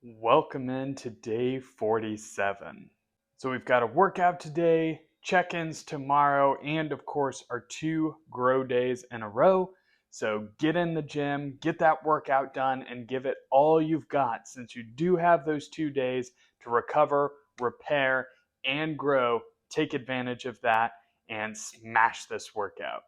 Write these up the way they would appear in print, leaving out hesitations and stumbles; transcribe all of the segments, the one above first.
Welcome into day 47. So we've got a workout today, check-ins tomorrow, and of course our 2 grow days in a row. So get in the gym, get that workout done, and give it all you've got since you do have those 2 days to recover, repair, and grow. Take advantage of that and smash this workout.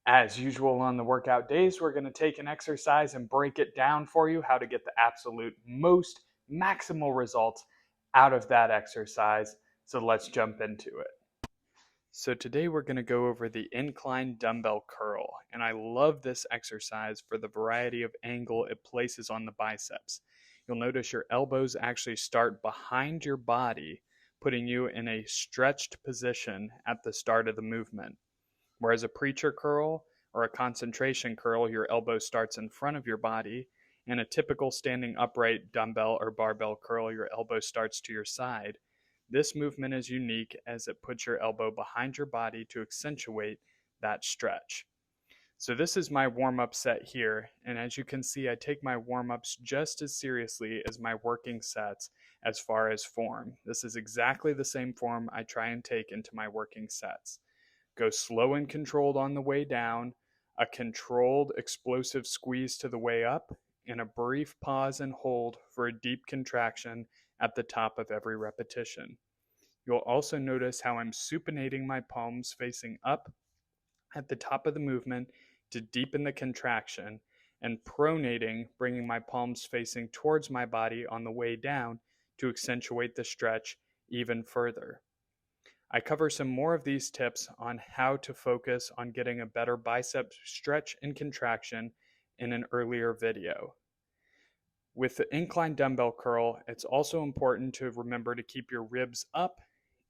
As usual on the workout days, we're going to take an exercise and break it down for you how to get the absolute most maximal results out of that exercise. So let's jump into it. So today we're going to go over the incline dumbbell curl, and I love this exercise for the variety of angle it places on the biceps. You'll notice your elbows actually start behind your body, putting you in a stretched position at the start of the movement. Whereas a preacher curl or a concentration curl, your elbow starts in front of your body, and a typical standing upright dumbbell or barbell curl, your elbow starts to your side. This movement is unique as it puts your elbow behind your body to accentuate that stretch. So this is my warm-up set here, and as you can see, I take my warm-ups just as seriously as my working sets as far as form. This is exactly the same form I try and take into my working sets. Go slow and controlled on the way down, a controlled explosive squeeze to the way up, and a brief pause and hold for a deep contraction at the top of every repetition. You'll also notice how I'm supinating my palms facing up at the top of the movement to deepen the contraction, and pronating, bringing my palms facing towards my body on the way down to accentuate the stretch even further. I cover some more of these tips on how to focus on getting a better bicep stretch and contraction in an earlier video. With the incline dumbbell curl, it's also important to remember to keep your ribs up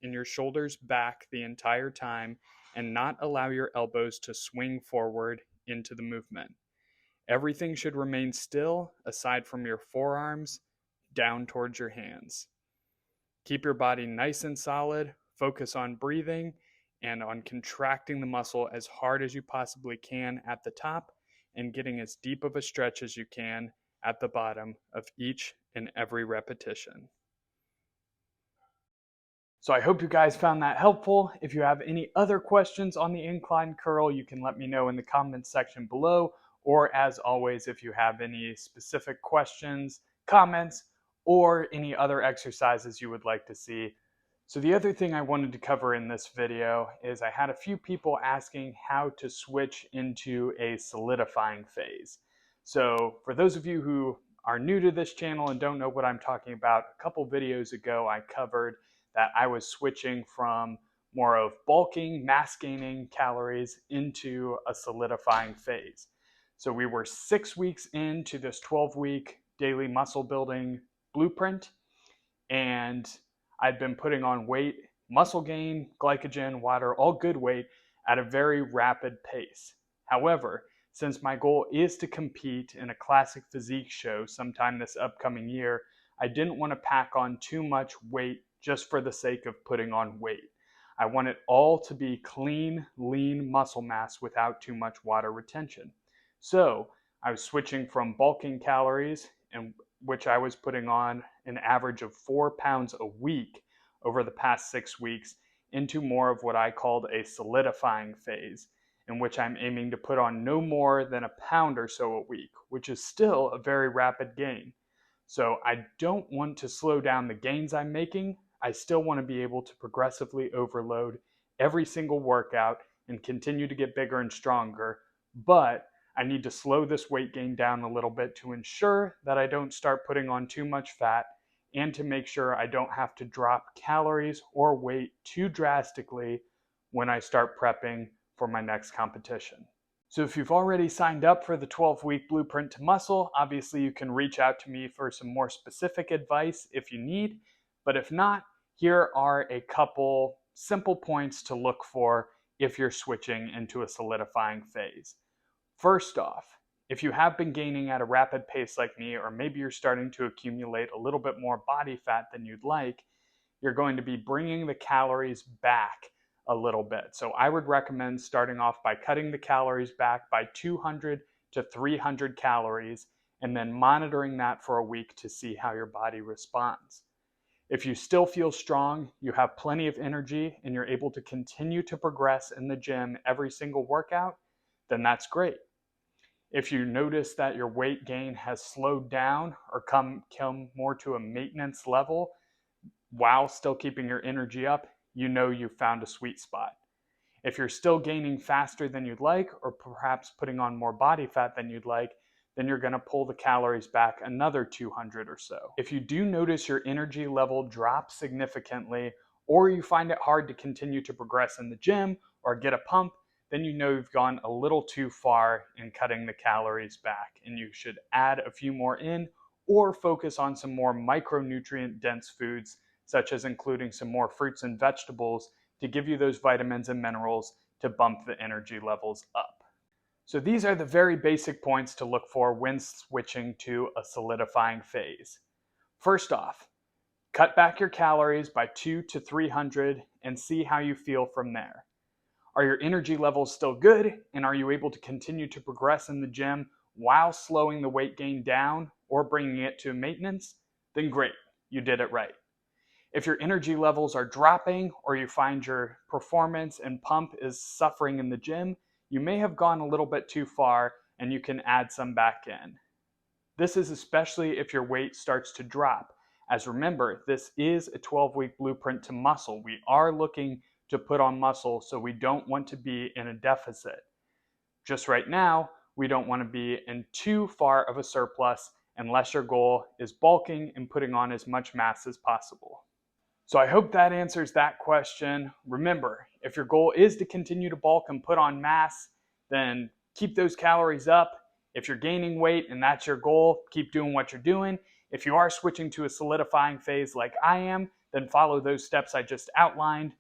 and your shoulders back the entire time and not allow your elbows to swing forward into the movement. Everything should remain still aside from your forearms down towards your hands. Keep your body nice and solid. Focus on breathing and on contracting the muscle as hard as you possibly can at the top and getting as deep of a stretch as you can at the bottom of each and every repetition. So I hope you guys found that helpful. If you have any other questions on the incline curl, you can let me know in the comments section below, or as always, if you have any specific questions, comments, or any other exercises you would like to see. So the other thing I wanted to cover in this video is I had a few people asking how to switch into a solidifying phase. So for those of you who are new to this channel and don't know what I'm talking about, a couple videos ago I covered that I was switching from more of bulking, mass gaining calories into a solidifying phase. So we were 6 weeks into this 12-week daily muscle building blueprint, and I'd been putting on weight, muscle gain, glycogen, water, all good weight at a very rapid pace. However, since my goal is to compete in a classic physique show sometime this upcoming year, I didn't want to pack on too much weight just for the sake of putting on weight. I want it all to be clean, lean muscle mass without too much water retention. So I was switching from bulking calories, and which I was putting on an average of 4 pounds a week over the past 6 weeks, into more of what I called a solidifying phase, in which I'm aiming to put on no more than a pound or so a week, which is still a very rapid gain. So I don't want to slow down the gains I'm making. I still want to be able to progressively overload every single workout and continue to get bigger and stronger, but I need to slow this weight gain down a little bit to ensure that I don't start putting on too much fat, and to make sure I don't have to drop calories or weight too drastically when I start prepping for my next competition. So if you've already signed up for the 12-week Blueprint to Muscle, obviously you can reach out to me for some more specific advice if you need. But if not, here are a couple simple points to look for if you're switching into a solidifying phase. First off, if you have been gaining at a rapid pace like me, or maybe you're starting to accumulate a little bit more body fat than you'd like, you're going to be bringing the calories back a little bit. So I would recommend starting off by cutting the calories back by 200 to 300 calories and then monitoring that for a week to see how your body responds. If you still feel strong, you have plenty of energy, and you're able to continue to progress in the gym every single workout, then that's great. If you notice that your weight gain has slowed down or come more to a maintenance level while still keeping your energy up, you know you've found a sweet spot. If you're still gaining faster than you'd like, or perhaps putting on more body fat than you'd like, then you're going to pull the calories back another 200 or so. If you do notice your energy level drop significantly, or you find it hard to continue to progress in the gym or get a pump, then you know you've gone a little too far in cutting the calories back, and you should add a few more in, or focus on some more micronutrient dense foods, such as including some more fruits and vegetables to give you those vitamins and minerals to bump the energy levels up. So these are the very basic points to look for when switching to a solidifying phase. First off, cut back your calories by 200 to 300 and see how you feel from there. Are your energy levels still good, and are you able to continue to progress in the gym while slowing the weight gain down or bringing it to maintenance? Then great, you did it right. If your energy levels are dropping, or you find your performance and pump is suffering in the gym, you may have gone a little bit too far, and you can add some back in. This is especially if your weight starts to drop, as remember, this is a 12-week blueprint to muscle. We are looking to put on muscle, so we don't want to be in a deficit. Just right now, we don't want to be in too far of a surplus unless your goal is bulking and putting on as much mass as possible. So I hope that answers that question. Remember, if your goal is to continue to bulk and put on mass, then keep those calories up. If you're gaining weight and that's your goal, keep doing what you're doing. If you are switching to a solidifying phase like I am, then follow those steps I just outlined.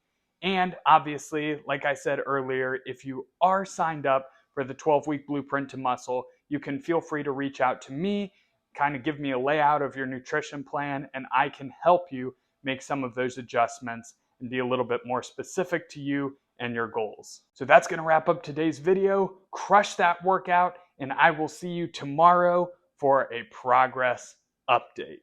And obviously, like I said earlier, if you are signed up for the 12-week blueprint to muscle, you can feel free to reach out to me, kind of give me a layout of your nutrition plan, and I can help you make some of those adjustments and be a little bit more specific to you and your goals. So that's going to wrap up today's video. Crush that workout, and I will see you tomorrow for a progress update.